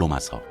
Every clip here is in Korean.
로마서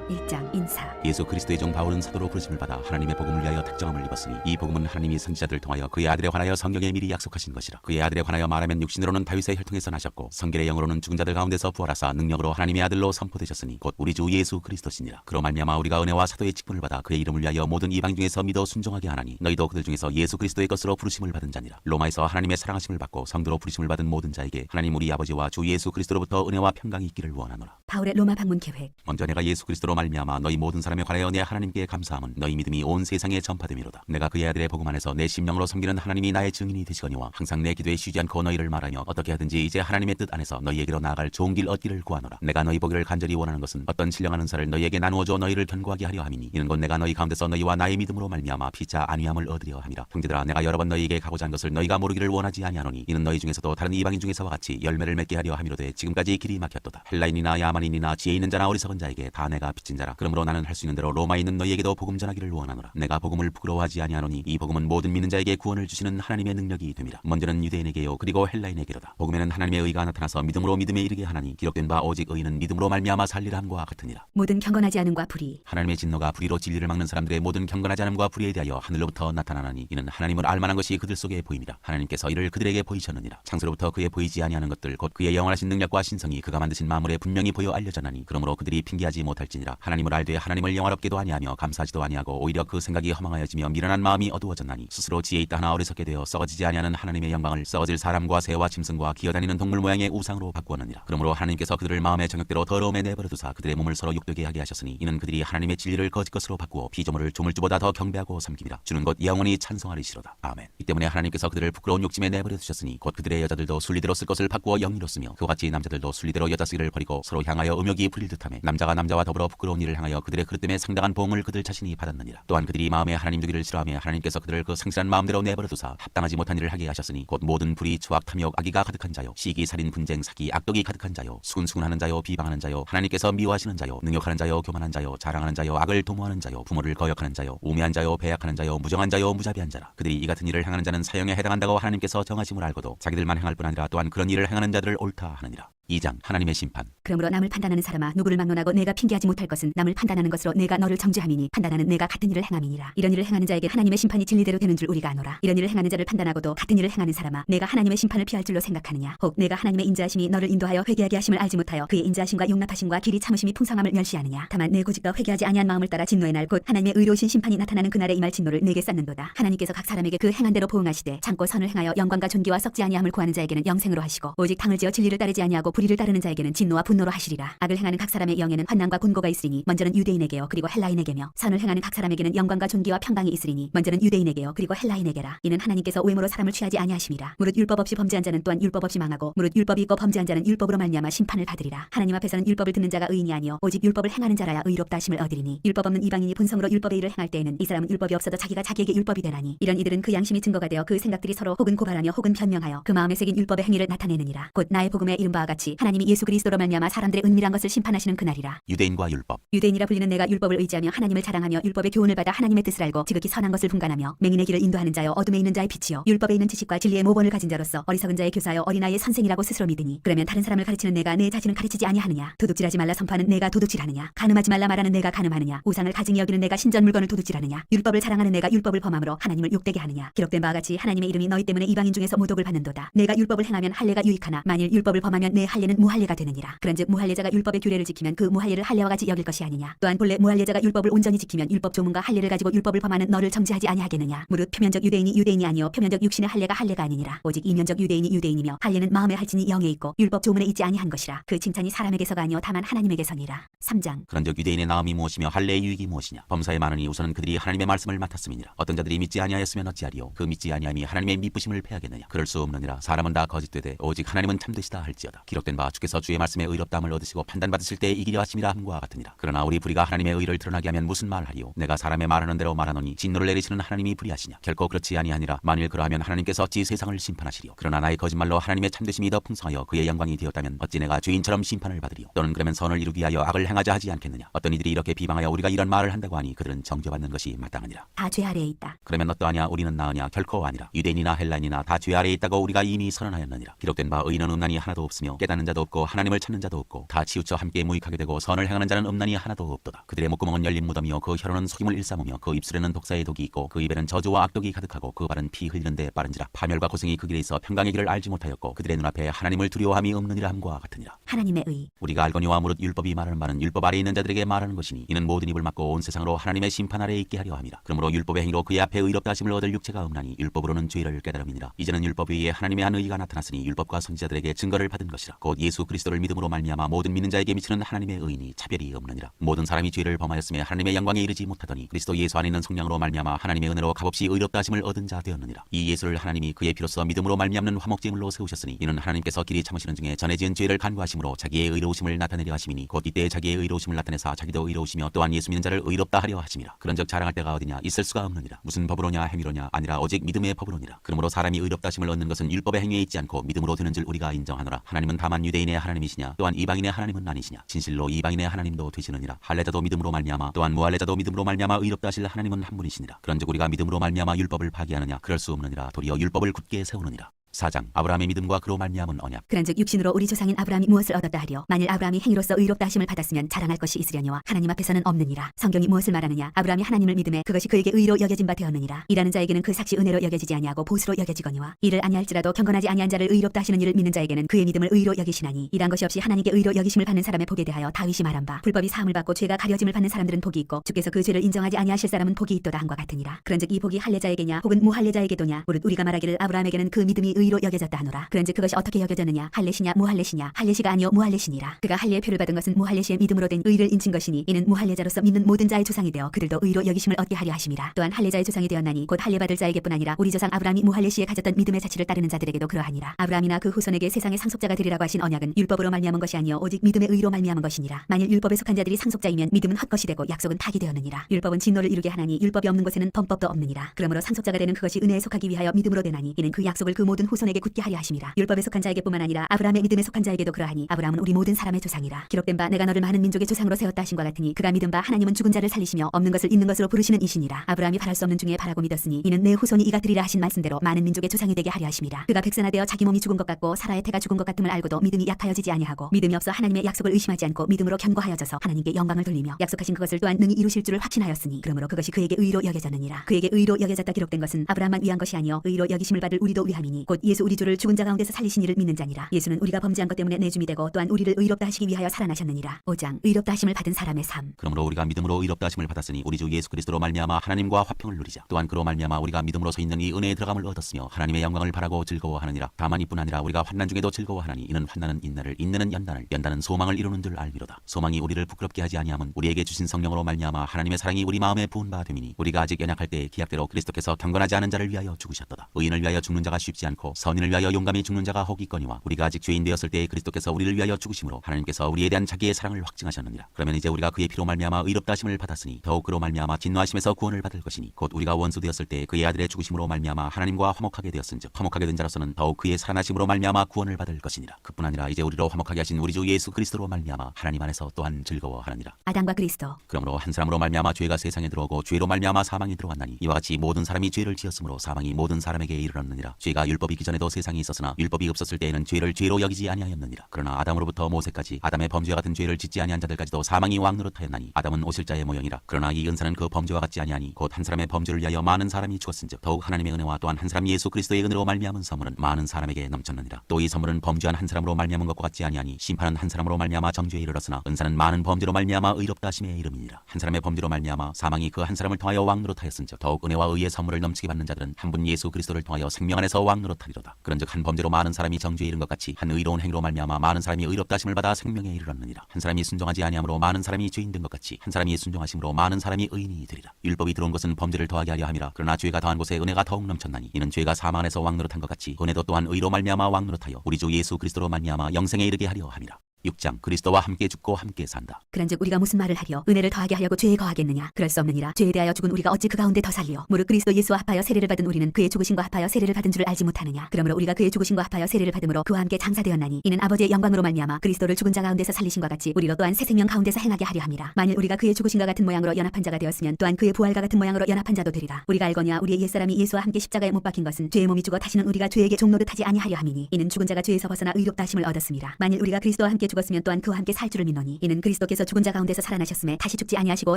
1장 인사. 예수 그리스도의 종 바울은 사도로 부르심을 받아 하나님의 복음을 위하여 특정함을 입었으니 이 복음은 하나님이 선지자들을 통하여 그의 아들에 관하여 성경에 미리 약속하신 것이라. 그의 아들에 관하여 말하면 육신으로는 다윗의 혈통에서 나셨고 성결의 영으로는 죽은 자들 가운데서 부활하사 능력으로 하나님의 아들로 선포되셨으니 곧 우리 주 예수 그리스도시니라. 그로 말미암아 우리가 은혜와 사도의 직분을 받아 그의 이름을 위하여 모든 이방 중에서 믿어 순종하게 하나니 너희도 그들 중에서 예수 그리스도의 것으로 부르심을 받은 자니라. 로마에서 하나님의 사랑하심을 받고 성도로 부르심을 받은 모든 자에게 하나님 우리 아버지와 주 예수 그리스도로부터 은혜와 평강이 있기를 원하노라. 바울의 로마 방문 계획. 먼저 내가 예수 그리스도로 말미암아 너희 모든 사람에 관하여 내 하나님께 감사함은 너희 믿음이 온 세상에 전파됨이로다. 내가 그의 아들의 복음 안에서 내 심령으로 섬기는 하나님이 나의 증인이 되시거니와 항상 내 기도에 쉬지 않고 너희를 말하며 어떻게 하든지 이제 하나님의 뜻 안에서 너희에게로 나아갈 좋은 길 얻기를 구하노라. 내가 너희 보기를 간절히 원하는 것은 어떤 신령한 은사를 너희에게 나누어줘 너희를 견고하게 하려 함이니 이는 곧 내가 너희 가운데서 너희와 나의 믿음으로 말미암아 피차 안위함을 얻으려 함이라. 형제들아, 내가 여러 번 너희에게 가고자 한 것을 너희가 모르기를 원하지 아니하노니 이는 너희 중에서도 다른 이방인 중에서와 같이 열매를 맺게 하려 함이로되 지금까지 길이 막혔도다. 헬라인이나 야만인이나 지혜 있는 자나 어리석은 자에게 다 내가 빚진 자라. 그러므로 나는 할 수 있는 대로 로마에 있는 너희에게도 복음 전하기를 원하노라. 내가 복음을 부끄러워하지 아니하노니 이 복음은 모든 믿는 자에게 구원을 주시는 하나님의 능력이 됨이라. 먼저는 유대인에게요 그리고 헬라인에게로다. 복음에는 하나님의 의가 나타나서 믿음으로 믿음에 이르게 하나니 기록된 바 오직 의인은 믿음으로 말미암아 살리라 함과 같으니라. 모든 경건하지 않음과 불의. 하나님의 진노가 불의로 진리를 막는 사람들의 모든 경건하지 않음과 불의에 대하여 하늘로부터 나타나나니 이는 하나님을 알만한 것이 그들 속에 보임이라. 하나님께서 이를 그들에게 보이셨느니라. 창세로부터 그의 보이지 아니하는 것들 곧 그의 영원하신 능력과 신성이 그가 만드신 만물에 분명히 보여 알려졌나니 그러므로 그들이 핑계하지 못할지니라. 하나님을 알되 하나님을 영화롭게도 아니하며 감사하지도 아니하고 오히려 그 생각이 허망하여지며 미련한 마음이 어두워졌나니 스스로 지혜 있다 하나 어리석게 되어 썩어지지 아니하는 하나님의 영광을 썩어질 사람과 새와 짐승과 기어다니는 동물 모양의 우상으로 바꾸었느니라. 그러므로 하나님께서 그들을 마음의 정욕대로 더러움에 내버려 두사 그들의 몸을 서로 욕되게 하게 하셨으니 이는 그들이 하나님의 진리를 거짓 것으로 바꾸어 피조물을 조물주보다 더 경배하고 섬김이라. 주는 곧 영원히 찬송하리시로다. 아멘. 이 때문에 하나님께서 그들을 부끄러운 욕심에 내버려 두셨으니 곧 그들의 여자들도 순리대로 쓸 것을 바꾸어 영리로 쓰며 그와 같이 남자들도 순리대로 여자 쓰기를 버리고 서로 향하여 음욕이 부릴 듯하며 남자가 남자와 더불어 부끄러운 일을 향하여 그들의 그릇 때문에 상당한 보응을 그들 자신이 받았느니라. 또한 그들이 마음에 하나님 두기를 싫어하며 하나님께서 그들을 그 상실한 마음대로 내버려 두사 합당하지 못한 일을 하게 하셨으니 곧 모든 불의 추악 탐욕 악의가 가득한 자요 시기 살인 분쟁 사기 악독이 가득한 자요 수군수군하는 자요 비방하는 자요 하나님께서 미워하시는 자요 능욕하는 자요 교만한 자요 자랑하는 자요 악을 도모하는 자요 부모를 거역하는 자요 우매한 자요 배약하는 자요 무정한 자요 무자비한 자라. 그들이 이 같은 일을 행하는 자는 사형에 해당한다고 하나님께서 정하심을 알고도 자기들만 행할 뿐 아니라 또한 그런 일을 행하는 자들을 옳다 하느니라. 2장 하나님의 심판. 그러므로 남을 판단하는 사람아 누구를 막론하고 내가 핑계하지 못할 것은 남을 판단하는 것으로 내가 너를 정죄함이니 판단하는 내가 같은 일을 행함이니라. 이런 일을 행하는 자에게 하나님의 심판이 진리대로 되는 줄 우리가 아노라. 이런 일을 행하는 자를 판단하고도 같은 일을 행하는 사람아 내가 하나님의 심판을 피할 줄로 생각하느냐. 혹 내가 하나님의 인자하심이 너를 인도하여 회개하게 하심을 알지 못하여 그의 인자하심과 용납하심과 길이 참으심이 풍성함을 멸시하느냐. 다만 내 고집과 회개하지 아니한 마음을 따라 진노의 날 곧 하나님의 의로우신 심판이 나타나는 그날에 임할 진노를 내게 쌓는도다. 하나님께서 각 사람에게 그 행한 대로 보응하시되 참고 선을 행하여 영광과 존귀와 썩지 아니함을 구하는 자에게는 영생으로 하시고 오직 당을 지어 진리를 따르지 아니하고 불의를 따르는 자에게는 진노와 분노로 하시리라. 악을 행하는 각 사람의 영에는 환난과 곤고가 있으리니 먼저는 유대인에게요 그리고 헬라인에게며 선을 행하는 각 사람에게는 영광과 존귀와 평강이 있으리니 먼저는 유대인에게요 그리고 헬라인에게라. 이는 하나님께서 외모로 사람을 취하지 아니하심이라. 무릇 율법 없이 범죄한 자는 또한 율법 없이 망하고 무릇 율법이 있고 범죄한 자는 율법으로 말미암아 심판을 받으리라. 하나님 앞에서는 율법을 듣는 자가 의인이 아니요 오직 율법을 행하는 자라야 의롭다 하심을 얻으리니 율법 없는 이방인이 본성으로 율법의 일을 행할 때에는 이 사람은 율법이 없어도 자기가 자기에게 율법이 되나니 이런 이들은 그 양심이 증거가 되어 그 생각들이 서로 혹은 고발하며 혹은 변명하여 그 마음에 새긴 율법의 행위를 나타내느니라. 곧 나의 복음에 이른 바와 같이 하나님이 예수 그리스도로 말미암아 사람들의 은밀한 것을 심판하시는 그날이라. 유대인과 율법. 유대인이라 불리는 내가 율법을 의지하며 하나님을 자랑하며 율법의 교훈을 받아 하나님의 뜻을 알고 지극히 선한 것을 분간하며 맹인의 길을 인도하는 자여 어둠에 있는 자의 빛이요 율법에 있는 지식과 진리의 모본을 가진 자로서 어리석은 자의 교사여 어린아이의 선생이라고 스스로 믿으니 그러면 다른 사람을 가르치는 내가 내 자신은 가르치지 아니하느냐. 도둑질하지 말라 선포하는 내가 도둑질하느냐. 간음하지 말라 말하는 내가 간음하느냐. 우상을 가증히 여기는 내가 신전 물건을 도둑질하느냐. 율법을 자랑하는 내가 율법을 범함으로 하나님을 욕되게 하느냐. 기록된 바와 같이 하나님의 이름이 너희 때문에 이방인 중에서 모독을 받는도다. 내가 율법을 행하면 할례가 유익하나 만일 율법을 범하면 내 할례는 무할례가 되느니라. 그런즉 무할례자가 율법의 규례를 지키면 그 무할례를 할례와 같이 여길 것이 아니냐. 또한 본래 무할례자가 율법을 온전히 지키면 율법 조문과 할례를 가지고 율법을 범하는 너를 정죄하지 아니하겠느냐. 무릇 표면적 유대인이 유대인이 아니요 표면적 육신의 할례가 할례가 아니니라. 오직 이면적 유대인이 유대인이며 할례는 마음의 할진이 영에 있고 율법 조문에 있지 아니한 것이라. 그 칭찬이 사람에게서가 아니요 다만 하나님에게서니라. 3장. 그런즉 유대인의 나음이 무엇이며 할례의 유익이 무엇이냐. 범사에 많으니 우선은 그들이 하나님의 말씀을 맡았음이니라. 어떤 자들이 믿지 아니하였으면 어찌하리요. 그 믿지 아니함이 하나님의 미쁘심을 패하겠느냐. 그럴 수 없느니라. 사람은 다 거짓되되 오직 하나님은 참되시다 할지어다. 기록된 바 주께서 주의 말씀에 의롭다함을 얻으시고 판단받으실 때 이기려 하심이라 함과 같으니라. 그러나 우리 불의가 하나님의 의를 드러나게 하면 무슨 말하리요. 내가 사람의 말하는 대로 말하노니 진노를 내리시는 하나님이 불의하시냐. 결코 그렇지 아니하니라. 만일 그러하면 하나님께서 어찌 세상을 심판하시리요. 그러나 나의 거짓말로 하나님의 참되심이 더 풍성하여 그의 영광이 되었다면 어찌 내가 죄인처럼 심판을 받으리요. 또는 그러면 선을 이루기 위하여 악을 행하자 하지 않겠느냐. 어떤 이들이 이렇게 비방하여 우리가 이런 말을 한다고 하니 그들은 정죄받는 것이 마땅하니라. 다 죄 아래에 있다. 그러면 어떠하냐. 우리는 나으냐. 결코 아니라. 유대인이나 헬라인이나 다 죄 아래에 있다고 우리가 이미 선언하였느니라. 기록된 바 의인은 음란이 하나도 없으며 깨닫는 깨닫는 자도 없고 하나님을 찾는 자도 없고 다 치우쳐 함께 무익하게 되고 선을 행하는 자는 없나니 하나도 없도다. 그들의 목구멍은 열린 무덤이요 그 혀로는 속임을 일삼으며 그 입술에는 독사의 독이 있고 그 입에는 저주와 악독이 가득하고 그 발은 피 흘리는데 빠른지라. 파멸과 고생이 그 길에 있어 평강의 길을 알지 못하였고 그들의 눈앞에 하나님을 두려워함이 없느니라 함과 같으니라. 하나님의 의. 우리가 알거니와 무릇 율법이 말하는 바는 율법 아래에 있는 자들에게 말하는 것이니 이는 모든 입을 막고 온 세상으로 하나님의 심판 아래에 있게 하려 함이라. 그러므로 율법의 행위로 그의 앞에 의롭다 하심을 얻을 육체가 없나니 율법으로는 죄를 깨달음이니라. 이제는 율법 위에 하나님의 한 의가 나타났으니 율법과 선지자들에게 증거를 받은 것이라. 곧 예수 그리스도를 믿음으로 말미암아 모든 믿는 자에게 미치는 하나님의 의인이 차별이 없느니라. 모든 사람이 죄를 범하였음에 하나님의 영광에 이르지 못하더니 그리스도 예수 안에 있는 성령으로 말미암아 하나님의 은혜로 값없이 의롭다 하심을 얻은 자 되었느니라. 이 예수를 하나님이 그의 피로써 믿음으로 말미암는 화목제물로 세우셨으니 이는 하나님께서 길이 참으시는 중에 전에 지은 죄를 간구하심으로 자기의 의로우심을 나타내려 하심이니 곧 이때 자기의 의로우심을 나타내사 자기도 의로우시며 또한 예수 믿는 자를 의롭다 하려 하심이라. 그런즉 자랑할 때가 어디냐 있을 수가 없느니라. 무슨 법으로냐 행위로냐 아니라 오직 믿음의 법으로니라. 그러므로 사람이 의롭다 하심을 얻는 것은 율법의 행위에 있지 않고 믿음으로 되는 줄 우리가 인정하노라. 하나님은 다만 유대인의 하나님이시냐 또한 이방인의 하나님은 아니시냐. 진실로 이방인의 하나님도 되시느니라. 할례자도 믿음으로 말미암아 또한 무할례자도 믿음으로 말미암아 의롭다 하실 하나님은 한 분이시니라. 그런즉 우리가 믿음으로 말미암아 율법을 파기하느냐 그럴 수 없느니라. 도리어 율법을 굳게 세우느니라. 4장 아브라함의 믿음과 그로 말미암은 언약. 그런즉 육신으로 우리 조상인 아브라함이 무엇을 얻었다 하려. 만일 아브라함이 행위로서 의롭다 하심을 받았으면 자랑할 것이 있으려니와 하나님 앞에서는 없느니라. 성경이 무엇을 말하느냐. 아브라함이 하나님을 믿음에 그것이 그에게 의로 여겨진 바 되었느니라. 일하는 자에게는 그 삭시 은혜로 여겨지지 아니하고 보수로 여겨지거니와 이를 아니할지라도 경건하지 아니한 자를 의롭다 하시는 일을 믿는 자에게는 그의 믿음을 의로 여기시나니 일한 것이 없이 하나님께 의로 여기심을 받는 사람의 복에 대하여 다윗이 말한 바 불법이 사함을 받고 죄가 가려짐을 받는 사람들은 복이 있고 주께서 그 죄를 인정하지 아니하실 사람은 복이 있도다 함과 같으니라. 그런즉 이 복이 할례자에게냐 혹은 무할례자에게도냐 무릇 우리가 말하기를 아브라함에게는 그 믿음이 의로 여겨졌다 하노라. 그런즉 그것이 어떻게 여겨졌느냐. 할례시냐 무할례시냐. 할례시가 아니요 무할례시니라. 그가 할례의 표를 받은 것은 무할례시의 믿음으로 된 의를 인친 것이니 이는 무할례자로서 믿는 모든 자의 조상이 되어 그들도 의로 여기심을 얻게 하려 하심이라. 또한 할례자의 조상이 되었나니 곧 할례 받을 자에게뿐 아니라 우리 조상 아브라함이 무할례시에 가졌던 믿음의 자치를 따르는 자들에게도 그러하니라. 아브라함이나 그 후손에게 세상의 상속자가 되리라고 하신 언약은 율법으로 말미암은 것이 아니요 오직 믿음의 의로 말미암은 것이니라. 만일 율법에 속한 자들이 상속자이면 믿음은 헛것이 되고 약속은 타기 되었느니라. 율법은 진노를 이루게 하나니 율법이 없는 곳에는 범법도 없느니라. 그러므로 상속자가 되는 그것이 은혜에 속하기 위하여 믿음으로 되나니 이는 그 약속을 그 모든 후손에게 굳게 하려 하심이라. 율법에 속한 자에게뿐만 아니라 아브라함의 믿음에 속한 자에게도 그러하니 아브라함은 우리 모든 사람의 조상이라. 기록된 바 내가 너를 많은 민족의 조상으로 세웠다 하신과 같으니 그가 믿은 바 하나님은 죽은 자를 살리시며 없는 것을 있는 것으로 부르시는 이시니라. 아브라함이 바랄 수 없는 중에 바라고 믿었으니 이는 내 후손이 이가 되리라 하신 말씀대로 많은 민족의 조상이 되게 하려 하심이라. 그가 백선하되어 자기 몸이 죽은 것 같고 사라의 태가 죽은 것 같음을 알고도 믿음이 약하여지지 아니하고 믿음이 없어 하나님의 약속을 의심하지 않고 믿음으로 견고하여져서 하나님께 영광을 돌리며 약속하신 그것을 또한 능히 이루실 줄을 확신하였으니 그러므로 그것이 그에게 의로 여겨졌느니라. 그에게 의로 여겨졌다 기록된 것은 아브라함만 위한 것이 아니요 의로 여기심을 받을 우리도 위함이니 곧 예수 우리 주를 죽은 자 가운데서 살리신 이를 믿는 자니라. 예수는 우리가 범죄한 것 때문에 내줌이 되고 또한 우리를 의롭다 하시기 위하여 살아나셨느니라. 5장 의롭다 하심을 받은 사람의 삶. 그러므로 우리가 믿음으로 의롭다 하심을 받았으니 우리 주 예수 그리스도로 말미암아 하나님과 화평을 누리자. 또한 그로 말미암아 우리가 믿음으로 서 있는 이 은혜에 들어감을 얻었으며 하나님의 영광을 바라고 즐거워하느니라. 다만 이뿐 아니라 우리가 환난 중에도 즐거워하나니 이는 환난은 인내를 인내는 연단을 연단은 소망을 이루는 줄 알미로다. 소망이 우리를 부끄럽게 하지 아니함은 우리에게 주신 성령으로 말미암아 하나님의 사랑이 우리 마음에 부은 바 됨이니 우리가 아직 연약할 때 기약대로 그리스도께서 경건하지 않은 자를 위하여 죽으셨도다. 의인을 위하여 죽는 자가 쉽지 않고 선인을 위하여 용감히 죽는 자가 혹 있거니와 우리가 아직 죄인 되었을 때에 그리스도께서 우리를 위하여 죽으심으로 하나님께서 우리에 대한 자기의 사랑을 확증하셨느니라. 그러면 이제 우리가 그의 피로 말미암아 의롭다 하심을 받았으니 더욱 그로 말미암아 진노하심에서 구원을 받을 것이니 곧 우리가 원수 되었을 때 그의 아들의 죽으심으로 말미암아 하나님과 화목하게 되었은즉 화목하게 된 자로서는 더욱 그의 살아나심으로 말미암아 구원을 받을 것이니라. 그뿐 아니라 이제 우리로 화목하게 하신 우리 주 예수 그리스도로 말미암아 하나님 안에서 또한 즐거워하느니라. 아담과 그리스도. 그러므로 한 사람으로 말미암아 죄가 세상에 들어오고 죄로 말미암아 사망이 들어왔나니 이와 같이 모든 사람이 죄를 지었으므로 사망이 모든 사람에게 이르렀느니라. 죄가 율법이 있기 전에도 세상에 있었으나 율법이 없었을 때에는 죄를 죄로 여기지 아니하였느니라. 그러나 아담으로부터 모세까지 아담의 범죄와 같은 죄를 짓지 아니한 자들까지도 사망이 왕노릇하였나니 아담은 오실 자의 모형이라. 그러나 이 은사는 그 범죄와 같지 아니하니 곧 한 사람의 범죄를 위하여 많은 사람이 죽었은즉 더욱 하나님의 은혜와 또한 한 사람 예수 그리스도의 은혜로 말미암은 선물은 많은 사람에게 넘쳤느니라. 또 이 선물은 범죄한 한 사람으로 말미암은 것과 같지 아니하니 심판은 한 사람으로 말미암아 정죄에 이르렀으나 은사는 많은 범죄로 말미암아 의롭다 하심에 이름이니라. 한 사람의 범죄로 말미암아 사망이 그 한 사람을 통하여 왕노릇하였은즉 더욱 은혜와 의의 선물을 넘치게 받는 자들은 한 분 예수 그리스도를 통하여 생명 안에서 왕노릇하리로다. 그런즉 한 범죄로 많은 사람이 정죄에 이른 것 같이 한 의로운 행위로 말미암아 많은 사람이 의롭다 하심을 받아 생명에 이르렀느니라. 한 사람이 순종하지 아니함으로 많은 사람이 죄인 된 것 같이 한 사람이 순종하심으로 많은 사람이 의인이 되리라. 율법이 들어온 것은 범죄를 더하게 하려 함이라. 그러나 죄가 더한 곳에 은혜가 더욱 넘쳤나니 이는 죄가 사망 안에서 왕노릇한 것 같이 은혜도 또한 의로 말미암아 왕노릇하여 우리 주 예수 그리스도로 말미암아 영생에 이르게 하려 함이라. 6장 그리스도와 함께 죽고 함께 산다. 그런즉 우리가 무슨 말을 하려 은혜를 더하게 하려고 죄에 거하겠느냐? 그럴 수 없느니라. 죄에 대하여 죽은 우리가 어찌 그 가운데 더 살리요? 무릇 그리스도 예수와 합하여 세례를 받은 우리는 그의 죽으심과 합하여 세례를 받은 줄을 알지 못하느냐? 그러므로 우리가 그의 죽으심과 합하여 세례를 받음으로 그와 함께 장사되었나니 이는 아버지의 영광으로 말미암아 그리스도를 죽은 자 가운데서 살리신과 같이 우리로 또한 새 생명 가운데서 행하게 하려 함이라. 만일 우리가 그의 죽으심과 같은 모양으로 연합한 자가 되었으면 또한 그의 부활과 같은 모양으로 연합한 자도 되리라. 우리가 알거냐 우리의 옛사람이 예수와 함께 십자가에 못 박힌 것은 죄의 몸이 죽어 다시는 우리가 죄에게 종노릇 하지 아니하려 함이니 이는 죽은 자가 죄에서 벗어나 의롭다 하심을 얻었음이라. 만일 우리가 그리스도와 함께 죽었으면 또한 그와 함께 살 줄을 믿노니 이는 그리스도께서 죽은 자 가운데서 살아나셨음에 다시 죽지 아니하시고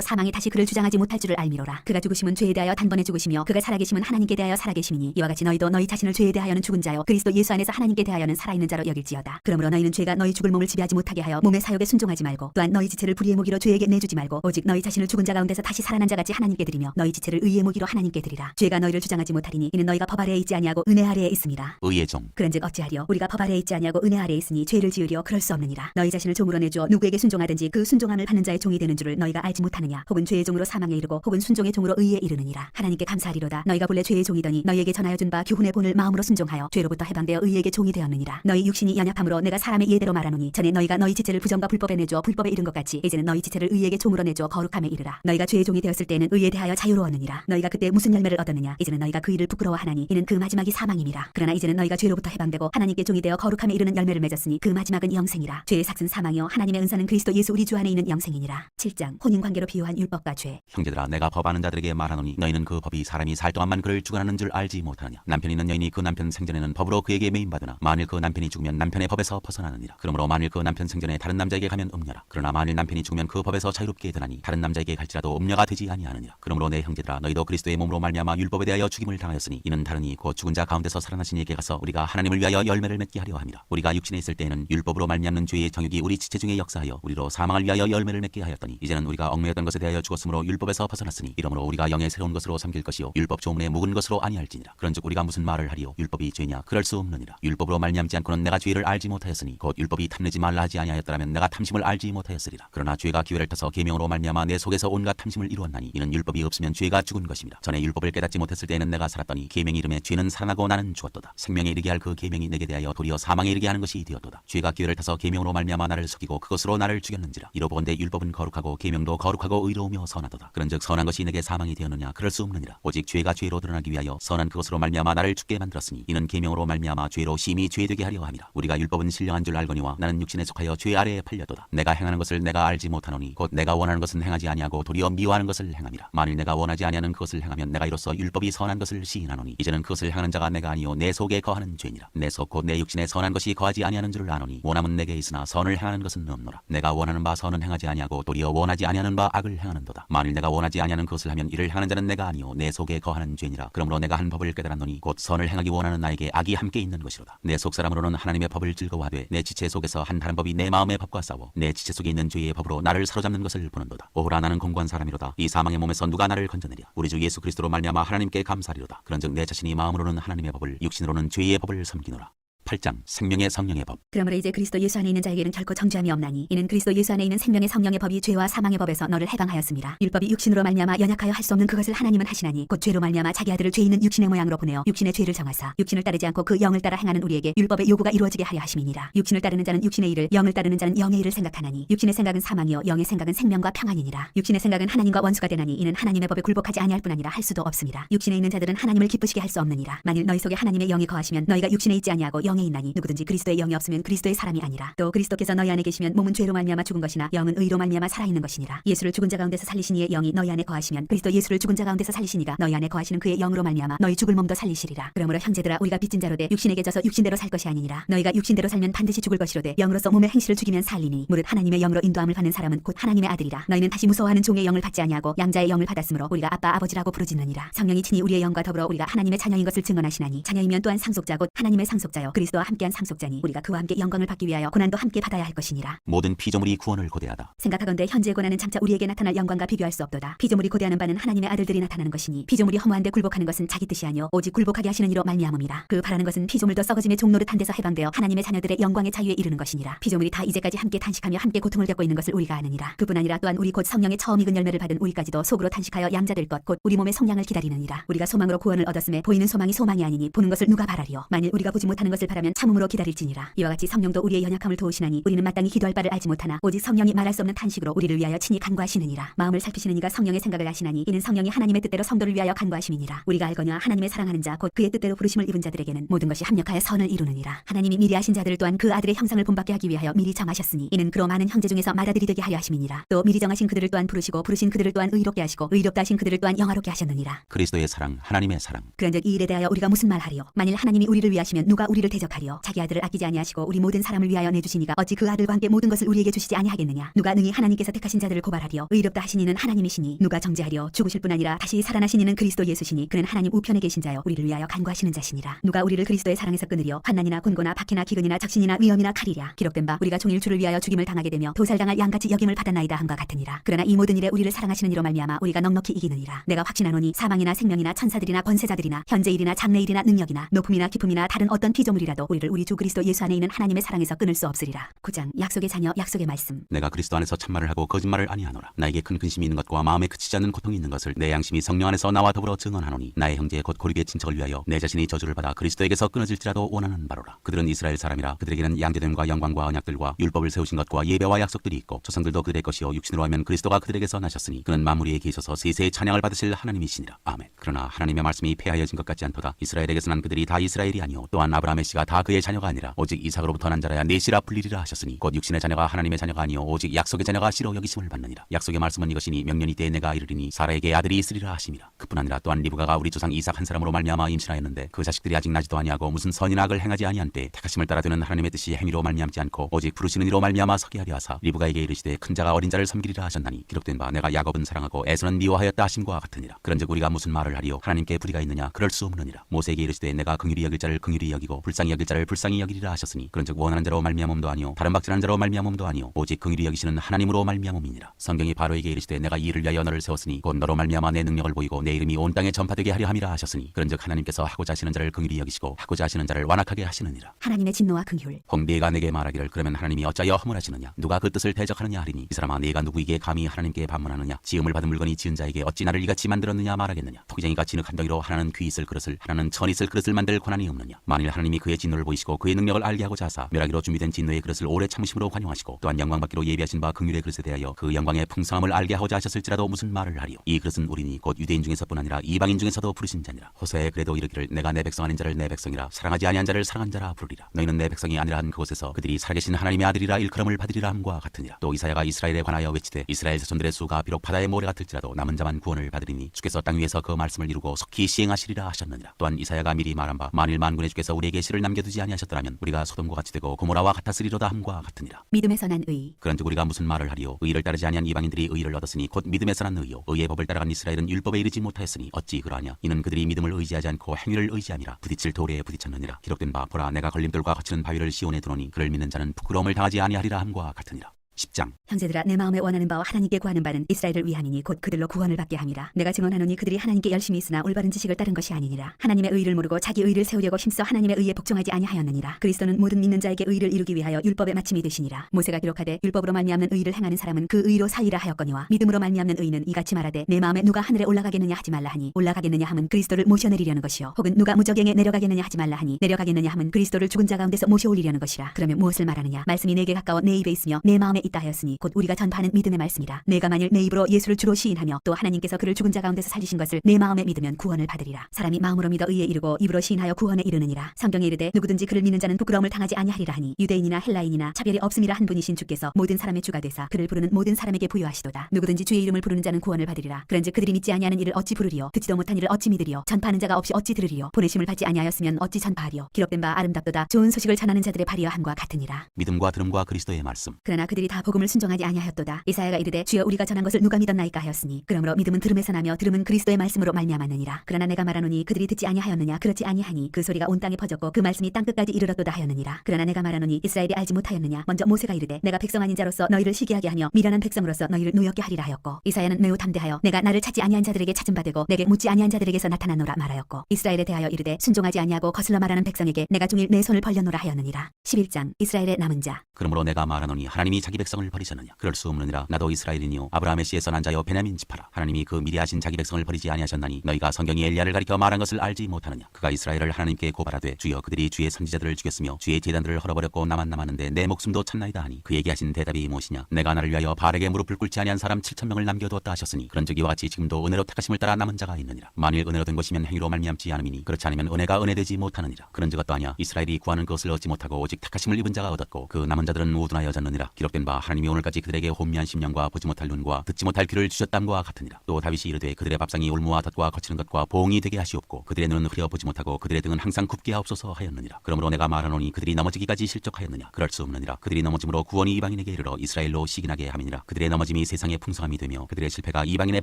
사망이 다시 그를 주장하지 못할 줄을 알미로라. 그가 죽으심은 죄에 대하여 단번에 죽으시며 그가 살아계심은 하나님께 대하여 살아계심이니 이와 같이 너희도 너희 자신을 죄에 대하여는 죽은 자요 그리스도 예수 안에서 하나님께 대하여는 살아있는 자로 여길지어다. 그러므로 너희는 죄가 너희 죽을 몸을 지배하지 못하게 하여 몸의 사욕에 순종하지 말고 또한 너희 지체를 불의의 무기로 죄에게 내주지 말고 오직 너희 자신을 죽은 자 가운데서 다시 살아난 자 같이 하나님께 드리며 너희 지체를 의의 무기로 하나님께 드리라. 죄가 너희를 주장하지 못하리니 이는 너희가 법 아래에 있지 아니하고 은혜 아래에 있음이라. 의의 종 그런즉 어찌하리요? 우리가 법 아래에 있지 아니하고 은혜 아래에 있으니 죄를 지으려 그럴 수 없느니라. 너희 자신을 종으로 내주어 누구에게 순종하든지 그 순종함을 받는 자의 종이 되는 줄을 너희가 알지 못하느냐? 혹은 죄의 종으로 사망에 이르고 혹은 순종의 종으로 의에 이르느니라. 하나님께 감사하리로다. 너희가 본래 죄의 종이더니 너희에게 전하여 준 바 교훈의 본을 마음으로 순종하여 죄로부터 해방되어 의에게 종이 되었느니라. 너희 육신이 연약함으로 내가 사람의 예대로 말하노니 전에 너희가 너희 지체를 부정과 불법에 내주어 불법에 이른 것 같이 이제는 너희 지체를 의에게 종으로 내주어 거룩함에 이르라. 너희가 죄의 종이 되었을 때에는 의에 대하여 자유로웠느니라. 너희가 그때 무슨 열매를 얻었느냐? 이제는 너희가 그 일을 부끄러워하나니 이는 그 마지막이 사망임이라. 그러나 이제는 너희가 죄로부터 해방되고 하나님께 종이 되어 거룩함에 이르는 열매를 맺었으니 그 마지막은 영생이라. 죄의 삭은 사망이요 하나님의 은사는 그리스도 예수 우리 주 안에 있는 영생이니라. 7장 혼인관계로 비유한 율법과 죄. 형제들아 내가 법 아는 자들에게 말하노니 너희는 그 법이 사람이 살 동안만 그를 주관하는 줄 알지 못하느냐? 남편 있는 여인이 그 남편 생전에는 법으로 그에게 매인받으나 만일 그 남편이 죽으면 남편의 법에서 벗어나느니라. 그러므로 만일 그 남편 생전에 다른 남자에게 가면 음녀라. 그러나 만일 남편이 죽으면 그 법에서 자유롭게 되나니 다른 남자에게 갈지라도 음녀가 되지 아니하느니라. 그러므로 내 형제들아 너희도 그리스도의 몸으로 말미암아 율법에 대하여 죽임을 당하였으니 이는 다르니 곧 죽은 자 가운데서 살아나신 이에게 가서 우리가 하나님을 위하여 열매를 맺게 하려 함이라. 우리가 육신에 있을 때에는 율법으로 말미암는 죄의 정욕이 우리 지체 중에 역사하여 우리로 사망을 위하여 열매를 맺게 하였더니 이제는 우리가 얽매였던 것에 대하여 죽었으므로 율법에서 벗어났으니 이러므로 우리가 영의 새로운 것으로 섬길 것이요 율법 조문에 묵은 것으로 아니할지니라. 그런즉 우리가 무슨 말을 하리요? 율법이 죄냐? 그럴 수 없느니라. 율법으로 말미암지 않고는 내가 죄를 알지 못하였으니 곧 율법이 탐내지 말라 하지 아니하였더라면 내가 탐심을 알지 못하였으리라. 그러나 죄가 기회를 타서 계명으로 말미암아 내 속에서 온갖 탐심을 이루었나니 이는 율법이 없으면 죄가 죽은 것입니다. 전에 율법을 깨닫지 못했을 때에는 내가 살았더니 계명이 이름에 죄는 살아나고 나는 죽었도다. 생명에 이르게 할 그 계명이 내게 대하여 도리어 사망에 이르게 하는 것이 되었도다. 죄가 기회를 타서 계명으로 말미암아 나를 속이고 그것으로 나를 죽였는지라. 이로 보건대 율법은 거룩하고 계명도 거룩하고 의로우며 선하도다. 그런즉 선한 것이 내게 사망이 되었느냐? 그럴 수 없느니라. 오직 죄가 죄로 드러나기 위하여 선한 그것으로 말미암아 나를 죽게 만들었으니 이는 계명으로 말미암아 죄로 심히 죄되게 하려 함이라. 우리가 율법은 신령한 줄 알거니와 나는 육신에 속하여 죄 아래에 팔려도다. 내가 행하는 것을 내가 알지 못하노니 곧 내가 원하는 것은 행하지 아니하고 도리어 미워하는 것을 행함이라. 만일 내가 원하지 아니하는 그것을 행하면 내가 이로써 율법이 선한 것을 시인하노니 이제는 그것을 행하는 자가 내가 아니요 내 속에 거하는 죄니라. 내 속 곧 내 육신에 선한 것이 거하지 아니하는 줄을 아노니 원함은 내게 있으나 선을 행하는 것은 없노라. 내가 원하는 바 선은 행하지 아니하고 도리어 원하지 아니하는 바 악을 행하는도다. 만일 내가 원하지 아니하는 그것을 하면 이를 행하는 자는 내가 아니요 내 속에 거하는 죄니라. 그러므로 내가 한 법을 깨달았노니 곧 선을 행하기 원하는 나에게 악이 함께 있는 것이로다. 내 속 사람으로는 하나님의 법을 즐거워하되 내 지체 속에서 한 다른 법이 내 마음의 법과 싸워 내 지체 속에 있는 죄의 법으로 나를 사로잡는 것을 보는도다. 오호라 나는 공고한 사람이로다. 이 사망의 몸에서 누가 나를 건져내랴? 우리 주 예수 그리스도로 말미암아 하나님께 감사리로다. 그런즉 내 자신이 마음으로는 하나님의 법을 육신으로는 죄의 법을 섬기노라. 8장 생명의 성령의 법. 그러므로 이제 그리스도 예수 안에 있는 자에게는 결코 정죄함이 없나니 이는 그리스도 예수 안에 있는 생명의 성령의 법이 죄와 사망의 법에서 너를 해방하였습니다. 율법이 육신으로 말미암아 연약하여 할 수 없는 그것을 하나님은 하시나니 곧 죄로 말미암아 자기 아들을 죄 있는 육신의 모양으로 보내어 육신의 죄를 정하사 육신을 따르지 않고 그 영을 따라 행하는 우리에게 율법의 요구가 이루어지게 하려 하심이니라. 육신을 따르는 자는 육신의 일을 영을 따르는 자는 영의 일을 생각하나니 육신의 생각은 사망이요 영의 생각은 생명과 평안이니라. 육신의 생각은 하나님과 원수가 되나니 이는 하나님의 법에 굴복하지 아니할 뿐 아니라 할 수도 없습니다. 육신에 있는 자들은 하나님을 기쁘시게 할 수 없느니라. 만일 너희 속에 하나님의 영이 거하시면 너희가 육신에 있지 아니하고 영에 있나니 누구든지 그리스도의 영이 없으면 그리스도의 사람이 아니라. 또 그리스도께서 너희 안에 계시면 몸은 죄로 말미암아 죽은 것이나 영은 의로 말미암아 살아있는 것이니라. 예수를 죽은 자 가운데서 살리신 이의 영이 너희 안에 거하시면 그리스도 예수를 죽은 자 가운데서 살리신 이가 너희 안에 거하시는 그의 영으로 말미암아 너희 죽을 몸도 살리시리라. 그러므로 형제들아 우리가 빚진 자로되 육신에게 져서 육신대로 살 것이 아니니라. 너희가 육신대로 살면 반드시 죽을 것이로되 영으로서 몸의 행실을 죽이면 살리니 무릇 하나님의 영으로 인도함을 받는 사람은 곧 하나님의 아들이라. 너희는 다시 무서워하는 종의 영을 받지 아니하고 양자의 영을 받았으므로 우리가 아빠 아버지라고 부르짖느니라. 성령이 친히 우리의 영과 더불어 우리가 하나님의 자녀인 것을 증언하시나니 자녀이면 또한 상속자 곧 하나님의 상속자요 그리스도와 함께한 상속자니 우리가 그와 함께 영광을 받기 위하여 고난도 함께 받아야 할 것이니라. 모든 피조물이 구원을 고대하다. 생각하건대 현재의 고난은 장차 우리에게 나타날 영광과 비교할 수 없도다. 피조물이 고대하는 바는 하나님의 아들들이 나타나는 것이니 피조물이 허무한데 굴복하는 것은 자기 뜻이 아니요 오직 굴복하게 하시는 이로 말미암음이라. 그 바라는 것은 피조물도 썩어짐의 종노릇한 데서 해방되어 하나님의 자녀들의 영광의 자유에 이르는 것이니라. 피조물이 다 이제까지 함께 탄식하며 함께 고통을 겪고 있는 것을 우리가 아느니라. 그뿐 아니라 또한 우리 곧 성령의 처음 익은 열매를 받은 우리까지도 속으로 탄식하여 양자될 것 곧 우리 몸의 속량을 기다리느니라. 우리가 소망으로 구원을 얻었음에 보이는 소망이 소망이 아니니 보는 것을 누가 바라리요? 만일 우리가 보지 못하는 것을 바라면 참음으로 기다릴지니라. 이와 같이 성령도 우리의 연약함을 도우시나니 우리는 마땅히 기도할 바를 알지 못하나 오직 성령이 말할 수 없는 탄식으로 우리를 위하여 친히 간구하시느니라. 마음을 살피시는 이가 성령의 생각을 아시나니 이는 성령이 하나님의 뜻대로 성도를 위하여 간구하심이니라. 우리가 알거니와 하나님의 사랑하는 자 곧 그의 뜻대로 부르심을 입은 자들에게는 모든 것이 합력하여 선을 이루느니라. 하나님이 미리 아신 자들을 또한 그 아들의 형상을 본받게 하기 위하여 미리 정하셨으니 이는 그로 많은 형제 중에서 맏아들이 되게 하려 하심이니라. 또 미리 정하신 그들을 또한 부르시고 부르신 그들을 또한 의롭게 하시고 의롭다 하신 그들을 또한 영화롭게 하셨느니라. 그리스도의 사랑, 하나님의 사랑. 그런즉 이 일에 대하여 우리가 무슨 말하리요? 만일 하나님이 우리를 위하시면 누가 우리를 대적하리요? 자기 아들을 아끼지 아니하시고 우리 모든 사람을 위하여 내주시니가 어찌 그 아들과 함께 모든 것을 우리에게 주시지 아니하겠느냐? 누가 능히 하나님께서 택하신 자들을 고발하리요? 의롭다 하신 이는 하나님이시니 누가 정죄하리요? 죽으실 뿐 아니라 다시 살아나신 이는 그리스도 예수시니 그는 하나님 우편에 계신 자요 우리를 위하여 간구하시는 자시니라. 누가 우리를 그리스도의 사랑에서 끊으리요? 환난이나 곤고나 박해나 기근이나 적신이나 위험이나 칼이랴. 기록된 바 우리가 종일 주를 위하여 죽임을 당하게 되며 도살당할 양같이 여김을 받았나이다 함과 같으니라. 그러나 이 모든 일에 우리를 사랑하시는 이로 말미암아 우리가 넉넉히 이기느니라. 내가 확신하노니 사망이나 생명이나 천사들이나 권세자들이나 현재 일이나 장래 일이나 능력이나 높음이나 깊음이나 다른 어떤 피조물이라도 우리를 우리 주 그리스도 예수 안에 있는 하나님의 사랑에서 끊을 수 없으리라. 9장 약속의 자녀 약속의 말씀. 내가 그리스도 안에서 참말을 하고 거짓말을 아니하노라. 나에게 큰 근심이 있는 것과 마음에 그치지 않는 고통이 있는 것을 내 양심이 성령 안에서 나와 더불어 증언하노니 나의 형제 곧 고립의 친척을 위하여 내 자신이 저주를 받아 그리스도에게서 끊어질지라도 원하는 바로라. 그들은 이스라엘 사람이라 그들에게는 양대됨과 영광과 언약들과 율법을 세우신 것과 예배와 약속들이 있고 조상들도 그들의 것이요 육신으로 하면 그리스도가 그들에게서 나셨으니 그는 만물에 계셔서 세세의 찬양을 받으실 하나님이시니라. 아멘. 그러나 하나님의 말씀이 폐하여진 것 같지 않도다. 이스라엘에게서 난 그들이 다 이스라엘이 아니오 또한 아브라함의 씨가 다 그의 자녀가 아니라 오직 이삭으로부터 난 자라야 내 씨라 불리리라 하셨으니 곧 육신의 자녀가 하나님의 자녀가 아니오 오직 약속의 자녀가 씨로 여기심을 받느니라. 약속의 말씀은 이것이니 명년이 때에 내가 이르리니 사라에게 아들이 있으리라 하심이라. 그뿐 아니라 또한 리브가가 우리 조상 이삭 한 사람으로 말미암아 임신하였는데 그 자식들이 아직 나지도 아니하고 무슨 선이나 악을 행하지 아니한 때 택하심을 따라 되는 하나님의 뜻이 행위로 말미암지 않고 오직 부르시는 이로 말미암아 서게 하려 하사 리브가에게 이르시되 큰 자가 어린 자를 섬기리라 하셨나니 기록된 바 내가 야곱은 사랑하고 에서는 미워하였다 하심과 같으니라. 그런즉 우리가 무슨 말을 하리요? 하나님께 불의가 있느냐? 그럴 수 없느니라. 모세에게 이르시되 내가 긍휼히 여길 자를 긍휼히 여기고 불쌍히 여길 자를 불쌍히 여기리라 하셨으니 그런즉 원하는 자로 말미암음도 아니요 다른 박질하는 자로 말미암음도 아니요 오직 긍휼히 여기시는 하나님으로 말미암음이니라. 성경이 바로에게 이르시되 내가 이 일을 위하여 너를 세웠으니 곧 너로 말미암아 내 능력을 보이고 내 이름이 온 땅에 전파되게 하려 함이라 하셨으니 그런즉 하나님께서 하고자 하시는 자를 긍휼히 여기시고 하고자 하시는 자를 완악하게 하시느니라. 하나님의 진노와 긍휼. 혹 네가 내게 말하기를 그러면 하나님이 어찌하여 허물하시느냐? 누가 그 뜻을 대적하느냐 하리니 이 사람아 네가 누구에게 감히 하나님께 반문하느냐? 지음을 받은 물건이 지은 자에게 어찌 나를 이같이 만들었느냐 말하겠느냐? 토기쟁이가 진흙 한 덩이로 하나는 귀 있을 그릇을 하나는 천 있을 그릇을 만들 권한이 없느냐? 만일 하나님이 그의 진노를 보이시고 그의 능력을 알게 하고자 하사 멸하기로 준비된 진노의 그릇을 오래 참으심으로 관용하시고 또한 영광받기로 예비하신 바 긍휼의 그릇에 대하여 그 영광의 풍성함을 알게 하고자 하셨을지라도 무슨 말을 하리요? 이 그릇은 우리니 곧 유대인 중에서뿐 아니라 이방인 중에서도 부르신 자니라. 호세에 그래도 이르기를 내가 내 백성 아닌 자를 내 백성이라 사랑하지 아니한 자를 사랑한 자라 부르리라. 너희는 내 백성이 아니라 한 그곳에서 그들이 살아계신 하나님의 아들이라 일컬음을 받으리라 함과 같으니라. 또 이사야가 이스라엘에 관하여 외치되 이스라엘 자손들의 수가 비록 바다의 모래 같을지라도 남은 자만 구원을 받으리니 주께서 땅 위에서 그 말씀을 이루고 속히 시행하시리라 하셨느니라. 또한 이사야가 미리 말한 바 만일 만군의 주께서 우리에게 씨를 남겨두지 아니하셨더라면 우리가 소돔과 같이 되고 고모라와 같았으리로다 함과 같으니라. 믿음에서 난 의. 그런즉 우리가 무슨 말을 하리요? 의를 따르지 아니한 이방인들이 의를 얻었으니 곧 믿음에서 난 의요 의의 법을 따라간 이스라엘은 율법에 이르지 못하였으니 어찌 그러하냐? 이는 그들이 믿음을 의지하지 않고 행위를 의지함이라. 부딪힐 돌에 부딪혔느니라. 기록된 바 보라 내가 걸림돌과 거치는 바위를 시온에 두노니 그를 믿는 자는 부끄러움을 당하지 아니하리라 함과 같으니라. 10장. 형제들아 내 마음에 원하는 바와 하나님께 구하는 바는 이스라엘을 위함이니 곧 그들로 구원을 받게 함이라. 내가 증언하노니 그들이 하나님께 열심히 있으나 올바른 지식을 따른 것이 아니니라. 하나님의 의를 모르고 자기 의를 세우려고 힘써 하나님의 의에 복종하지 아니하였느니라. 그리스도는 모든 믿는 자에게 의를 이루기 위하여 율법의 마침이 되시니라. 모세가 기록하되 율법으로 말미암는 의를 행하는 사람은 그 의로 살리라 하였거니와 믿음으로 말미암는 의는 이같이 말하되 내 마음에 누가 하늘에 올라가겠느냐 하지 말라 하니 올라가겠느냐 함은 그리스도를 모셔내리려는 것이요 혹은 누가 무저갱에 내려가겠느냐 하지 말라 하니 내려가겠느냐 함은 그리스도를 죽은 자 가운데서 모셔올리려는 것이라. 그러면 무엇을 말하느냐? 말씀이 내게 가까워 내 입에 있으며 내 마음에 있다 하였으니 곧 우리가 전파하는 믿음의 말씀이라. 내가 만일 내 입으로 예수를 주로 시인하며 또 하나님께서 그를 죽은 자 가운데서 살리신 것을 내 마음에 믿으면 구원을 받으리라. 사람이 마음으로 믿어 의에 이르고 입으로 시인하여 구원에 이르느니라. 성경에 이르되 누구든지 그를 믿는 자는 부끄러움을 당하지 아니하리라 하니 유대인이나 헬라인이나 차별이 없음이라 한 분이신 주께서 모든 사람의 주가 되사 그를 부르는 모든 사람에게 부여하시도다. 누구든지 주의 이름을 부르는 자는 구원을 받으리라. 그런즉 그들이 믿지 아니하는 이를 어찌 부르리요? 듣지도 못한 이를 어찌 믿으리요? 전파하는 자가 없이 어찌 들으리요? 보내심을 받지 아니하였으면 어찌 전파하리요? 기록된 바 아름답도다. 좋은 소식을 전하는 자들의 발이여 함과 같으니라. 믿음과 들음과 그리스도의 말씀. 그러나 그들이 다 복음을 순종하지 아니하였도다. 이사야가 이르되 주여 우리가 전한 것을 누가 믿었나이까 하였으니 그러므로 믿음은 들음에서 나며 들음은 그리스도의 말씀으로 말미암았느니라. 그러나 내가 말하노니 그들이 듣지 아니하였느냐? 그렇지 아니하니 그 소리가 온 땅에 퍼졌고 그 말씀이 땅 끝까지 이르렀도다 하였느니라. 그러나 내가 말하노니 이스라엘이 알지 못하였느냐? 먼저 모세가 이르되 내가 백성 아닌 자로서 너희를 시기하게 하며 미련한 백성으로서 너희를 노엽게 하리라 하였고 이사야는 매우 담대하여 내가 나를 찾지 아니한 자들에게 찾음 받고 내게 묻지 아니한 자들에게서 나타나노라 말하였고 이스라엘에 대하여 이르되 순종하지 아니하고 거슬러 말하는 백성에게 내가 종일 내 손을 벌려노라 하였느니라. 11장. 이스라엘의 남은 자. 그러므로 내가 말하노니 하나님이 자기 백성을 버리셨느냐? 그럴 수 없느니라. 나도 이스라엘이니요 아브라함의 씨에서 난 자여 베냐민 지파라. 하나님이 그 미리 하신 자기 백성을 버리지 아니하셨나니 너희가 성경이 엘리야를 가리켜 말한 것을 알지 못하느냐? 그가 이스라엘을 하나님께 고발하되 주여 그들이 주의 선지자들을 죽였으며 주의 제단들을 헐어버렸고 나만 남았는데 내 목숨도 찾나이다 하니 그에게 하신 대답이 무엇이냐? 내가 나를 위하여 바알에게 무릎을 꿇지 아니한 사람 7,000명을 남겨두었다 하셨으니 그런즉 이와 같이 지금도 은혜로 택하심을 따라 남은 자가 있느니라. 만일 은혜로 된 것이면 행위로 말미암지 않음이니 그렇지 않으면 은혜가 은혜되지 못하느니라. 그런즉 어떠하냐? 이스라엘이 구하는 것을 얻지 못하고 오직 택하심을 입은 자가 얻었고 그 남은 자들은 우둔하여졌느니라. 기록된 바 하나님이 오늘까지 그들에게 혼미한 심령과 보지 못할 눈과 듣지 못할 귀를 주셨담과 같으니라. 또 다윗이 이르되 그들의 밥상이 올무와 덫과 거치는 것과 보응이 되게 하시옵고 그들의 눈은 흐려 보지 못하고 그들의 등은 항상 굽게 하옵소서 하였느니라. 그러므로 내가 말하노니 그들이 넘어지기까지 실족하였느냐? 그럴 수 없느니라. 그들이 넘어짐으로 구원이 이방인에게 이르러 이스라엘로 시기나게 함이니라. 그들의 넘어짐이 세상의 풍성함이 되며 그들의 실패가 이방인의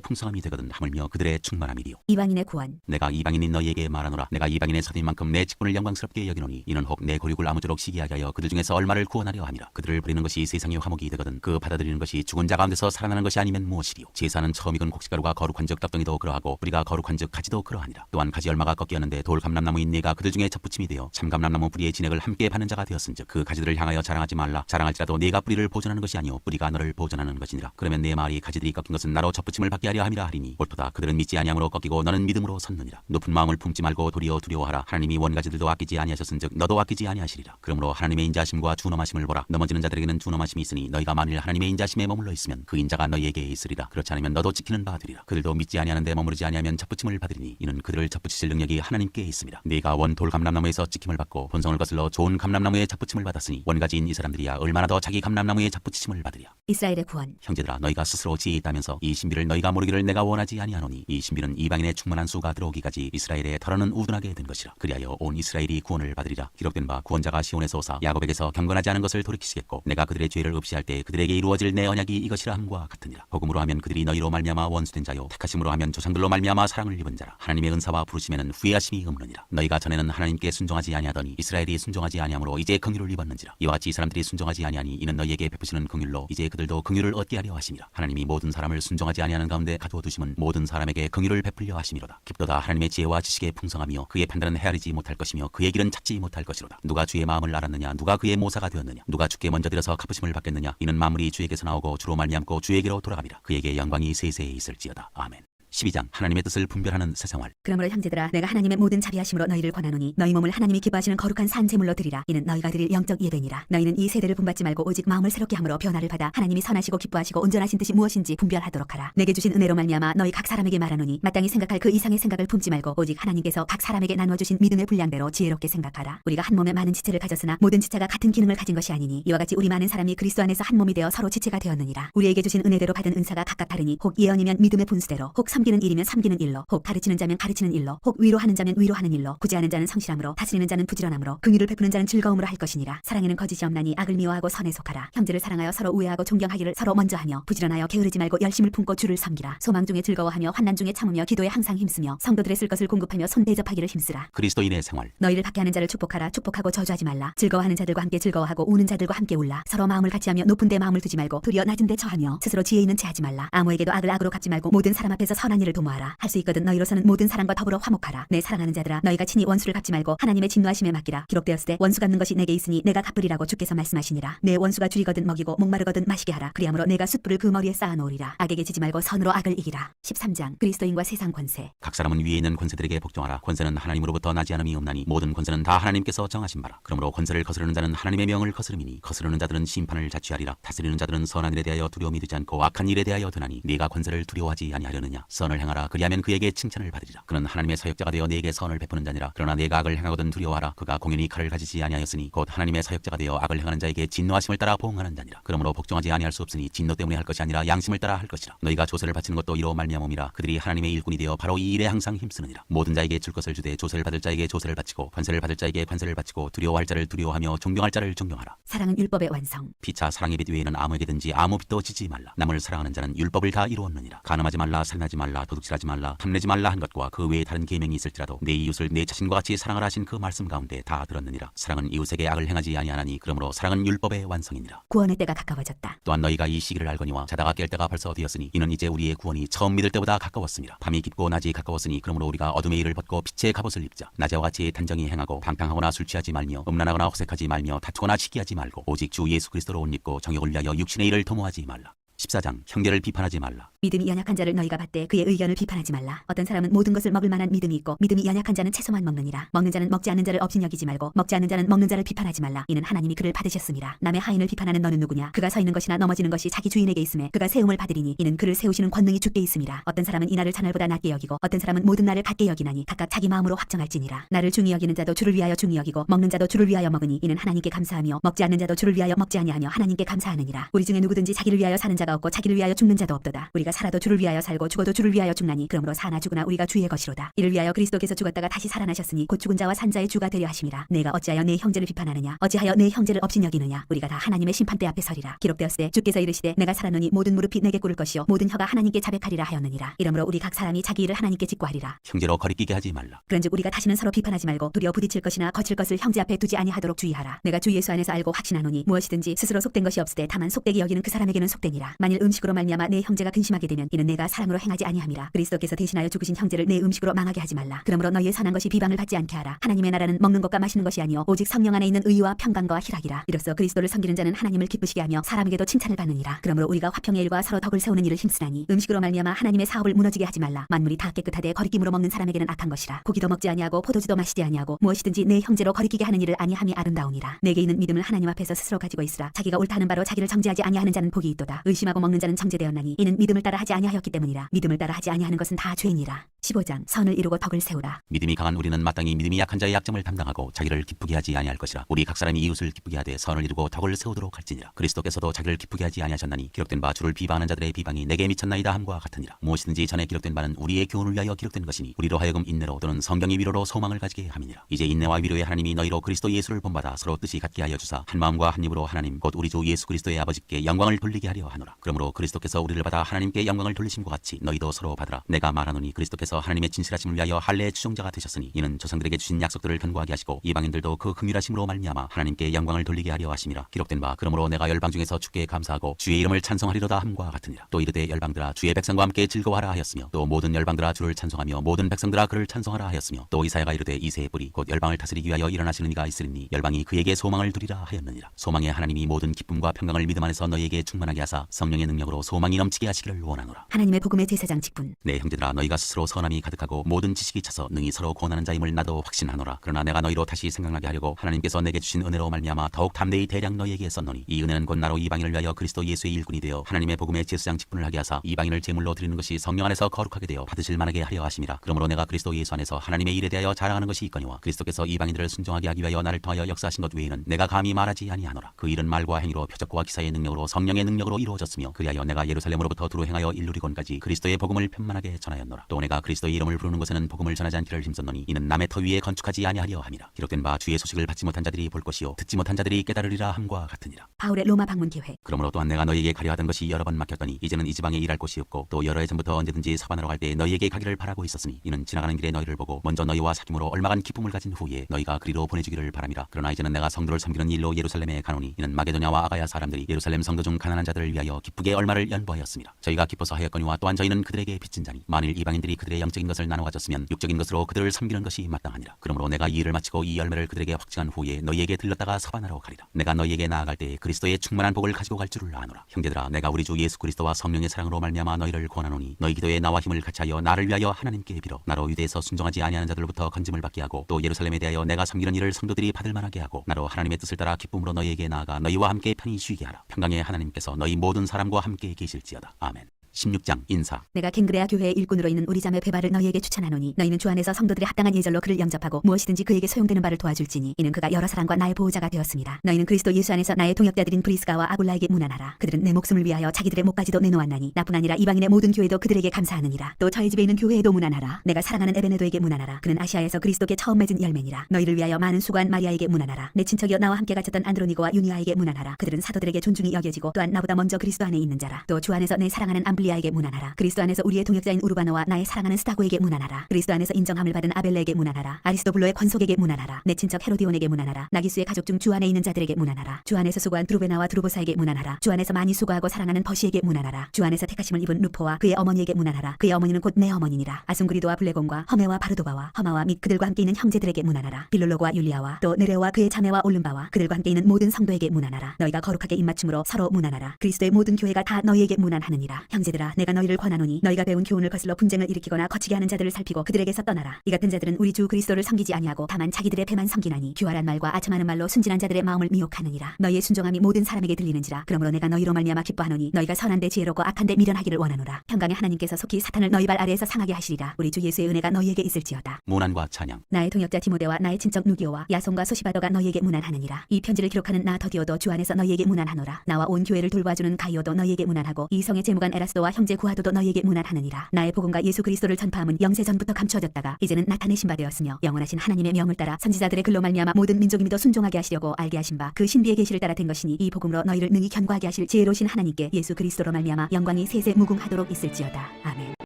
풍성함이 되거든 하물며 그들의 충만함이리요. 이방인의 구원. 내가 이방인인 너희에게 말하노라. 내가 이방인의 서대인 만큼 내 직분을 영광스럽게 여기노니 이는 혹 내 고륙을 아무쪼록 시기하게 하여 그들 중에서 얼마를 구원하려 함이라. 그들을 버리는 것이 세상의 화목이 되거든 그 받아들이는 것이 죽은 자 가운데서 살아나는 것이 아니면 무엇이리요? 제사는 처음 익은 곡식가루가 거룩한즉 떡덩이도 그러하고 뿌리가 거룩한즉 가지도 그러하니라. 또한 가지 얼마가 꺾이었는데 돌 감람나무인 네가 그들 중에 첫부침이 되어 참 감람나무 뿌리의 진액을 함께 받는 자가 되었은즉 그 가지들을 향하여 자랑하지 말라. 자랑할지라도 네가 뿌리를 보존하는 것이 아니오 뿌리가 너를 보존하는 것이니라. 그러면 내 말이 가지들이 꺾인 것은 나로 첫부침을 받게 하려 함이라 하리니 옳도다. 그들은 믿지 아니함으로 꺾이고 너는 믿음으로 섰느니라. 높은 마음을 품지 말고 도리어 두려워하라. 하나님이 원가지들도 아끼지 아니하셨은즉 너도 아끼지 아니하시리라. 그러므로 하나님의 인자하심과 준엄하심을 보라. 넘어지는 자들에게는 준엄하심이 있으니 너희가 만일 하나님의 인자하심에 머물러 있으면 그 인자가 너희에게 있으리라. 그렇지 않으면 너도 지키는 바 되리라. 그들도 믿지 아니하는데 머무르지 아니하면 첫부침을 받으리니 이는 그들을 첫부치실 능력이 하나님께 있습니다. 네가 원 돌 감람나무에서 찍힘을 받고 본성을 거슬러 좋은 감람나무에 첫부침을 받았으니 원가지인 이 사람들이야 얼마나 더 자기 감람나무에 첫부치심을 받으랴. 이스라엘의 구원. 형제들아 너희가 스스로 지혜 있다면서 이 신비를 너희가 모르기를 내가 원하지 아니하노니 이 신비는 이방인의 충만한 수가 들어오기까지 이스라엘의 털어는 우둔하게 된 것이라. 그리하여 온 이스라엘이 구원을 받으리라. 기록된 바 구원자가 시온에서 오사 야곱에게서 경건하지 않은 것을 돌이키시겠고 내가 그들의 죄를 없이할 때 그들에게 이루어질 내 언약이 이것이라 함과 같으니라. 복음으로 하면 그들이 너희로 말미암아 원수된 자요 택하심으로 하면 조상들로 말미암아 사랑을 입은 자라. 하나님의 은사와 부르심에는 후회하심이 없느니라. 너희가 전에는 하나님께 순종하지 아니하더니 이스라엘이 순종하지 아니하므로 이제 긍휼을 입었는지라. 이와 같이 이 사람들이 순종하지 아니하니 이는 너희에게 베푸시는 긍휼로 이제 그들도 긍휼을 얻게 하려 하심이라. 하나님이 모든 사람을 순종하지 아니하는 가운데 가두어 두심은 모든 사람에게 긍휼을 베풀려 하심이로다. 깊도다 하나님의 지혜와 지식의 풍성하며 그의 판단은 헤아리지 못할 것이며 그의 길은 찾지 못할 것이로다. 누가 주의 마음을 알았느냐? 누가 그의 모사가 되었느냐? 누가 주께 먼저 들어서 갚으심을 받겠느냐? 이는 만물이 주에게서 나오고 주로 말미암고 주에게로 돌아갑니다. 그에게 영광이 세세에 있을지어다. 아멘. 12장 하나님의 뜻을 분별하는 새생활. 그러므로 형제들아 내가 하나님의 모든 자비하심으로 너희를 권하노니 너희 몸을 하나님이 기뻐하시는 거룩한 산 제물로 드리라. 이는 너희가 드릴 영적 예배니라. 너희는 이 세대를 본받지 말고 오직 마음을 새롭게 함으로 변화를 받아 하나님이 선하시고 기뻐하시고 온전하신 뜻이 무엇인지 분별하도록 하라. 내게 주신 은혜로 말미암아 너희 각 사람에게 말하노니 마땅히 생각할 그 이상의 생각을 품지 말고 오직 하나님께서 각 사람에게 나누어 주신 믿음의 분량대로 지혜롭게 생각하라. 우리가 한 몸에 많은 지체를 가졌으나 모든 지체가 같은 기능을 가진 것이 아니니 이와 같이 우리 많은 사람이 그리스도 안에서 한 몸이 되어 서로 지체가 되었느니라. 우리에게 주신 은혜대로 받은 은사가 각각 다르니 혹 예언이면 믿음의 분수대로 혹 섬기는 일이면 섬기는 일로 혹 가르치는 자면 가르치는 일로 혹 위로하는 자면 위로하는 일로 구제하는 자는 성실함으로 다스리는 자는 부지런함으로 긍휼을 베푸는 자는 즐거움으로 할 것이니라. 사랑에는 거짓이 없나니 악을 미워하고 선에 속하라. 형제를 사랑하여 서로 우애하고 존경하기를 서로 먼저 하며 부지런하여 게으르지 말고 열심을 품고 주를 섬기라. 소망 중에 즐거워하며 환난 중에 참으며 기도에 항상 힘쓰며 성도들의 쓸 것을 공급하며 손 대접하기를 힘쓰라. 그리스도인의 생활. 너희를 박해하는 자를 축복하라. 축복하고 저주하지 말라. 즐거워하는 자들과 함께 즐거워하고 우는 자들과 함께 울라. 서로 마음을 같이하며 높은 데 마음을 두지 말고 도리어 낮은 데 처하며 스스로 지혜 있는 채 하지 말라. 아무에게도 악을 악으로 갚지 말고 모든 사람 앞에서 선한 일을 도모하라. 할 수 있거든 너희로서는 모든 사람과 더불어 화목하라. 내 사랑하는 자들아 너희가 친히 원수를 갚지 말고 하나님의 진노하심에 맡기라. 기록되었으되 원수 갚는 것이 내게 있으니 내가 갚으리라고 주께서 말씀하시니라. 내 원수가 줄이거든 먹이고 목마르거든 마시게 하라. 그리함으로 내가 숯불을 그 머리에 쌓아놓으리라. 악에게 지지 말고 선으로 악을 이기라. 13장 그리스도인과 세상 권세. 각 사람은 위에 있는 권세들에게 복종하라. 권세는 하나님으로부터 나지 않음이 없나니 모든 권세는 다 하나님께서 정하신 바라. 그러므로 권세를 거스르는 자는 하나님의 명을 거스름이니 거스르는 자들은 심판을 자취하리라. 다스리는 자들은 선한 일에 대하여 두려움이 되지 않고 악한 일에 대하여 드나니 네가 권세를 두려워하지 아니하려느냐? 선을 행하라. 그리하면 그에게 칭찬을 받으리라. 그는 하나님의 사역자가 되어 네게 선을 베푸는 자니라. 그러나 네가 악을 행하거든 두려워하라. 그가 공연히 칼을 가지지 아니하였으니 곧 하나님의 사역자가 되어 악을 행하는 자에게 진노하심을 따라 보응하는 자니라. 그러므로 복종하지 아니할 수 없으니 진노 때문에 할 것이 아니라 양심을 따라 할 것이라. 너희가 조세를 바치는 것도 이로 말미암음이라. 그들이 하나님의 일꾼이 되어 바로 이 일에 항상 힘쓰느니라. 모든 자에게 줄 것을 주되 조세를 받을 자에게 조세를 바치고 관세를 받을 자에게 관세를 바치고 두려워할 자를 두려워하며 존경할 자를 존경하라. 사랑은 율법의 완성. 피차 사랑의 빛 외에는 아무에게든지 아무 빛도 지지 말라. 남을 사랑하는 자는 율법을 다 이루었느니라. 간음하지 말라, 살인하지 말라, 말라, 도둑질하지 말라, 탐내지 말라 한 것과 그 외에 다른 계명이 있을지라도 내 이웃을 내 자신과 같이 사랑하라 하신 그 말씀 가운데 다 들었느니라. 사랑은 이웃에게 악을 행하지 아니하나니 그러므로 사랑은 율법의 완성이니라. 구원의 때가 가까워졌다. 또한 너희가 이 시기를 알거니와 자다가 깰 때가 벌써 되었으니 이는 이제 우리의 구원이 처음 믿을 때보다 가까웠습니다. 밤이 깊고 낮이 가까웠으니 그러므로 우리가 어둠의 일을 벗고 빛의 갑옷을 입자. 낮에와 같이 단정히 행하고 방탕하거나 술 취하지 말며 음란하거나 혹색하지 말며 다투거나 시기하지 말고 오직 주 예수 그리스도로 옷 입고 정욕을 위하여 육신의 일을 도모하지 말라. 14장 형제를 비판하지 말라. 믿음이 연약한 자를 너희가 받되 그의 의견을 비판하지 말라. 어떤 사람은 모든 것을 먹을 만한 믿음이 있고 믿음이 연약한 자는 채소만 먹느니라. 먹는 자는 먹지 않는 자를 업신여기지 말고 먹지 않는 자는 먹는 자를 비판하지 말라. 이는 하나님이 그를 받으셨습니다. 남의 하인을 비판하는 너는 누구냐? 그가 서 있는 것이나 넘어지는 것이 자기 주인에게 있음에 그가 세움을 받으리니 이는 그를 세우시는 권능이 주께 있습니다. 어떤 사람은 이 날을 저날보다 낮게 여기고 어떤 사람은 모든 날을 같게 여기나니 각각 자기 마음으로 확정할지니라. 나를 중히 여기는 자도 주를 위하여 중히 여기고 먹는 자도 주를 위하여 먹으니 이는 하나님께 감사하며 먹지 않는 자도 주를 위하여 먹지 아니하며 하나님께 감사하느니라. 우리 중에 누구든지 자기를 위하여 사는 자가 없고 자기를 위하여 죽는 자도 없도다. 우리가 살아도 주를 위하여 살고 죽어도 주를 위하여 죽나니 그러므로 사나 죽으나 우리가 주의 것이로다. 이를 위하여 그리스도께서 죽었다가 다시 살아나셨으니 곧 죽은 자와 산 자의 주가 되려 하심이라. 내가 어찌하여 내 형제를 비판하느냐? 어찌하여 내 형제를 업신여기느냐? 우리가 다 하나님의 심판대 앞에 서리라. 기록되었으되 주께서 이르시되 내가 살았노니 모든 무릎이 내게 꿇을 것이요 모든 혀가 하나님께 자백하리라 하였느니라. 이러므로 우리 각 사람이 자기 일을 하나님께 직고하리라. 형제로 거리끼게 하지 말라. 그런즉 우리가 다시는 서로 비판하지 말고 두려워 부딪힐 것이나 거칠 것을 형제 앞에 두지 아니하도록 주의하라. 내가 주 예수 안에서 알고 확신하노니 무엇이든지 스스로 속된 것이 없으되 다만 속되게 여기는 그 사람에게는 속되니라. 만일 음식으로 말미암아 내 형제가 근심하게 되면 이는 내가 사랑으로 행하지 아니함이라. 그리스도께서 대신하여 죽으신 형제를 내 음식으로 망하게 하지 말라. 그러므로 너희의 선한 것이 비방을 받지 않게 하라. 하나님의 나라는 먹는 것과 마시는 것이 아니요 오직 성령 안에 있는 의와 평강과 희락이라. 이로써 그리스도를 섬기는 자는 하나님을 기쁘시게 하며 사람에게도 칭찬을 받느니라. 그러므로 우리가 화평의 일과 서로 덕을 세우는 일을 힘쓰나니 음식으로 말미암아 하나님의 사업을 무너지게 하지 말라. 만물이 다 깨끗하되 거리낌으로 먹는 사람에게는 악한 것이라. 고기도 먹지 아니하고 포도주도 마시지 아니하고 무엇이든지 내 형제로 거리끼게 하는 일을 아니함이 아름다우니라. 내게 있는 믿음을 하나님 앞에서 스스로 가지고 있으라. 자기가 옳다 하는 바로 자기를 정죄하지 아니하는 자는 복이 있도다. 의심하고 먹는 자는 정죄되었나니 이는 믿음을 따라 하지 아니하였기 때문이라. 믿음을 따라 하지 아니하는 것은 다 죄니라. 15장 선을 이루고 덕을 세우라. 믿음이 강한 우리는 마땅히 믿음이 약한 자의 약점을 담당하고 자기를 기쁘게 하지 아니할 것이라. 우리 각 사람이 이웃을 기쁘게 하되 선을 이루고 덕을 세우도록 할지니라. 그리스도께서도 자기를 기쁘게 하지 아니하셨나니 기록된 바 주를 비방하는 자들의 비방이 내게 미쳤나이다 함과 같으니라. 무엇이든지 전에 기록된 바는 우리의 교훈을 위하여 기록된 것이니 우리로 하여금 인내로 또는 성경의 위로로 소망을 가지게 함이니라. 이제 인내와 위로의 하나님이 너희로 그리스도 예수를 본받아 서로 뜻이 같게 하여 주사 한 마음과 한 입으로 하나님 곧 우리 주 예수 그리스도의 아버지께 영광을 돌리게 하려 하노라. 그러므로 그리스도께서 우리를 받아 하나님께 영광을 돌리심과 같이 너희도 서로 받으라. 내가 말하노니 그리스도께서 하나님의 진실하심을 위하여 할례의 추종자가 되셨으니 이는 조상들에게 주신 약속들을 견고하게 하시고 이방인들도 그 긍휼하심으로 말미암아 하나님께 영광을 돌리게 하려 하심이라. 기록된 바 그러므로 내가 열방 중에서 주께 감사하고 주의 이름을 찬송하리로다 함과 같으니라. 또 이르되 열방들아 주의 백성과 함께 즐거워하라 하였으며 또 모든 열방들아 주를 찬송하며 모든 백성들아 그를 찬송하라 하였으며 또 이사야가 이르되 이새의 뿌리 곧 열방을 다스리기 위하여 일어나시는 이가 있으리니 열방이 그에게 소망을 두리라 하였느니라. 소망의 하나님이 모든 기쁨과 평강을 믿음 안에서 너희에게 충만하게 하사 성령의 능력으로 소망이 넘치게 하시기를 원하노라. 하나님의 복음의 제사장 직분. 내 형제들아 너희가 스스로 선함이 가득하고 모든 지식이 차서 능히 서로 고난하는 자임을 나도 확신하노라. 그러나 내가 너희로 다시 생각나게 하려고 하나님께서 내게 주신 은혜로 말미암아 더욱 담대히 대량 너희에게 썼노니 이 은혜는 곧 나로 이방인을 위하여 그리스도 예수의 일꾼이 되어 하나님의 복음의 제사장 직분을 하게 하사 이방인을 제물로 드리는 것이 성령 안에서 거룩하게 되어 받으실 만하게 하려 하심이라. 그러므로 내가 그리스도 예수 안에서 하나님의 일에 대하여 자랑하는 것이 있거니와 그리스도께서 이방인들을 순종하게 하기 위하여 나를 통하여 역사하신 것 외에는 내가 감히 말하지 아니하노라. 그 일은 말과 행위로 표적과 기사의 능력으로 성령의 능력으로 이루어졌으며 그리하여 내가 예루살렘으로부터 두루 행하여 일루리곤까지 그리스도의 복음을 편만하게 전하였노라. 또 내가 그리스도의 이름을 부르는 곳에는 복음을 전하지 않기를 힘썼노니 이는 남의 터 위에 건축하지 아니하려 함이라. 기록된 바 주의 소식을 받지 못한 자들이 볼 것이요 듣지 못한 자들이 깨달으리라 함과 같으니라. 바울의 로마 방문 계획. 그러므로 또한 내가 너희에게 가려 하던 것이 여러 번 막혔더니 이제는 이 지방에 일할 곳이 없고 또 여러 해 전부터 언제든지 서반하러 갈 때 너희에게 가기를 바라고 있었으니 이는 지나가는 길에 너희를 보고 먼저 너희와 사귐으로 얼마간 기쁨을 가진 후에 너희가 그리로 보내주기를 바람이라. 그러나 이제는 내가 성도를 섬기는 일로 예루살렘에 가노니 이는 마게도냐와 아가야 사람들이 예루살렘 성도 중 가난한 자들을 위하여 기쁘게 얼마를 연보하였습니다. 저희가 기뻐서 하였거니와 또한 저희는 그들에게 빚진 자니 만일 이방인들이 그들의 영적인 것을 나누어 가졌으면 육적인 것으로 그들을 섬기는 것이 마땅하니라. 그러므로 내가 이 일을 마치고 이 열매를 그들에게 확증한 후에 너희에게 들렀다가 서반하러 가리라. 내가 너희에게 나아갈 때 그리스도의 충만한 복을 가지고 갈 줄을 아노라. 형제들아 내가 우리 주 예수 그리스도와 성령의 사랑으로 말미암아 너희를 권하노니 너희 기도에 나와 힘을 같이하여 나를 위하여 하나님께 빌어 나로 유대에서 순종하지 아니하는 자들로부터 건짐을 받게 하고 또 예루살렘에 대하여 내가 섬기는 일을 성도들이 받을 만하게 하고 나로 하나님의 뜻을 따라 기쁨으로 너희에게 나아가 너희와 함께 편히 쉬게 하라. 평강의 하나님께서 너희 모든 사람과 함께 계실지어다. 아멘. 16장 인사. 내가 ken그레아 교회의 일꾼으로 있는 우리 자매 베바를 너희에게 추천하노니 너희는 주 안에서 성도들의 합당한 예절로 그를 영접하고 무엇이든지 그에게 소용되는 바를 도와줄지니 이는 그가 여러 사람과 나의 보호자가 되었습니다. 너희는 그리스도 예수 안에서 나의 동역자들인 브리스가와 아굴라에게 문안하라. 그들은 내 목숨을 위하여 자기들의 목까지도 내놓았나니 나뿐 아니라 이방인의 모든 교회도 그들에게 감사하느니라. 또 저희 집에 있는 교회에도 문안하라. 내가 사랑하는 에베네도에게 문안하라. 그는 아시아에서 그리스도께 처음 맺은 열매니라. 너희를 위하여 많은 수고한 마리아에게 문안하라. 내 친척이여 나와 함께 갇혔던 안드로니고와 유니아에게 문안하라. 그들은 사도들에게 존중이 여겨지고 또한 나보다 먼저 그리스도 안에 있는 자라. 또 주 안에서 내 사랑하는 앰블리아에게 문안하라. 그리스도 안에서 우리의 동역자인 우르바노와 나의 사랑하는 스타고에게 문안하라. 그리스도 안에서 인정함을 받은 아벨레에게 문안하라. 아리스도블로의 권속에게 문안하라. 내 친척 헤로디온에게 문안하라. 나기수의 가족 중 주 안에 있는 자들에게 문안하라. 주 안에서 수고한 드루베나와 드루보사에게 문안하라. 주 안에서 많이 수고하고 사랑하는 버시에게 문안하라. 주 안에서 택하심을 입은 루포와 그의 어머니에게 문안하라. 그의 어머니는 곧 내 어머니니라. 아순그리도와 블레곤과 허메와 바르도바와 허마와 및 그들과 함께 있는 형제들에게 문안하라. 빌롤로과 율리아와 또 느레오와 그의 자매와 올름바와 그들과 함께 있는 모든 성도에게 문안하라. 너희가 거룩하게 입맞춤으로 서로 문안하라. 그리스도의 모든 교회가 다 너희에게 문안하느니라. 형제들아, 내가 너희를 권하노니 너희가 배운 교훈을 거슬러 분쟁을 일으키거나 거치게 하는 자들을 살피고 그들에게서 떠나라. 이 같은 자들은 우리 주 그리스도를 섬기지 아니하고 다만 자기들의 배만 섬기나니 교활한 말과 아첨하는 말로 순진한 자들의 마음을 미혹하느니라. 너희의 순종함이 모든 사람에게 들리는지라. 그러므로 내가 너희로 말미암아 기뻐하노니 너희가 선한데 지혜롭고 악한데 미련하기를 원하노라. 평강의 하나님께서 속히 사탄을 너희 발 아래에서 상하게 하시리라. 우리 주 예수의 은혜가 너희에게 있을지어다. 문안과 찬양. 나의 동역자 디모데와 나의 친척 누기오와 야손과 소시바더가 너희에게 문안하느니라. 이 편지를 기록하는 나 더디오도 주 안에서 너희에게 문안하노라. 나와 온 교회를 돌봐주는 가이오도 너희에게 문안하고 이 성의 재무관 에라스도와 형제 구하도도 너희에게 문안하느니라. 나의 복음과 예수 그리스도를 전파함은 영세 전부터 감추어졌다가 이제는 나타내신 바 되었으며 영원하신 하나님의 명을 따라 선지자들의 글로 말미암아 모든 민족이 믿어 순종하게 하시려고 알게 하신 바 그 신비의 계시를 따라 된 것이니 이 복음으로 너희를 능히 견고하게 하실 지혜로우신 하나님께 예수 그리스도로 말미암아 영광이 세세 무궁하도록 있을지어다. 아멘.